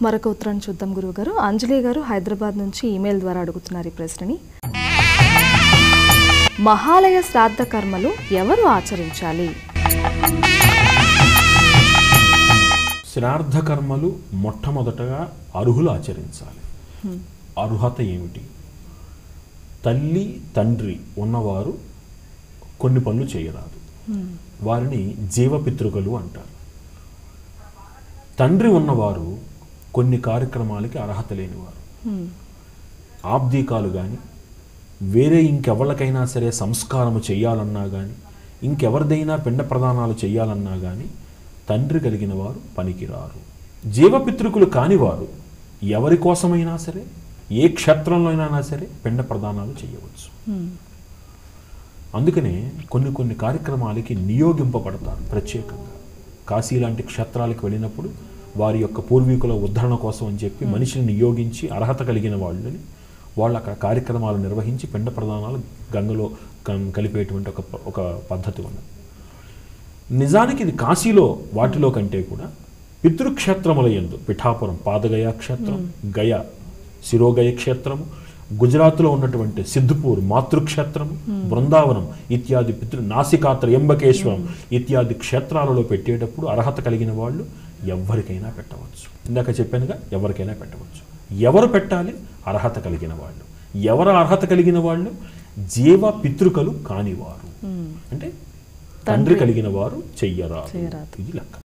మరొక ఉత్తరాన్ని చూద్దాం గురువుగారు. అంజలి గారు హైదరాబాద్ నుంచి ఈమెయిల్ ద్వారా అడుగుతున్నారు ఈ ప్రశ్నని. మహాలయ శ్రాద్ధ కర్మలు ఎవరు ఆచరించాలి? శ్రాద్ధ కర్మలు మొట్టమొదటగా అర్హులు ఆచరించాలి. అర్హత ఏమిటి? తల్లి తండ్రి ఉన్నవారు కొన్ని పనులు చేయరాదు. వారిని జీవపితృకలు అంటారు. తండ్రి ఉన్నవారు కొన్ని కార్యక్రమాలకి అర్హత లేనివారు. ఆబ్దీకాలు కానీ వేరే ఇంకెవరికైనా సరే సంస్కారము చేయాలన్నా కానీ ఇంకెవరిదైనా పిండ ప్రదానాలు చేయాలన్నా కానీ తండ్రి కలిగిన వారు పనికిరారు. జీవపితృకులు కానివారు ఎవరి కోసమైనా సరే ఏ క్షేత్రంలో అయినా సరే పిండ ప్రదానాలు చేయవచ్చు. అందుకనే కొన్ని కార్యక్రమాలకి నియోగింపబడతారు ప్రత్యేకంగా. కాశీ లాంటి క్షేత్రాలకు వెళ్ళినప్పుడు వారి యొక్క పూర్వీకుల ఉద్ధరణ కోసం అని చెప్పి మనిషిని నియోగించి అర్హత కలిగిన వాళ్ళని వాళ్ళు అక్కడ కార్యక్రమాలు నిర్వహించి పిండ ప్రదానాలు గంగలో కలిపేటువంటి ఒక పద్ధతి ఉన్నది. నిజానికి ఇది కాశీలో వాటిలో కంటే కూడా పితృక్షేత్రముల యందు పిఠాపురం పాదగయ క్షేత్రం, గయ శిరోగయ క్షేత్రము, గుజరాత్లో ఉన్నటువంటి సిద్ధపూర్ మాతృక్షేత్రము, బృందావనం ఇత్యాది నాసికా త్రయంబకేశ్వరం ఇత్యాది క్షేత్రాలలో పెట్టేటప్పుడు అర్హత కలిగిన వాళ్ళు ఎవరికైనా పెట్టవచ్చు. ఇందాక చెప్పానుగా, ఎవరికైనా పెట్టవచ్చు. ఎవరు పెట్టాలి? అర్హత కలిగిన వాళ్ళు. ఎవరు అర్హత కలిగిన వాళ్ళు? జీవ పితృకలు కానివారు, అంటే తండ్రి కలిగిన వారు చెయ్యరాదు. ఇది లెక్క.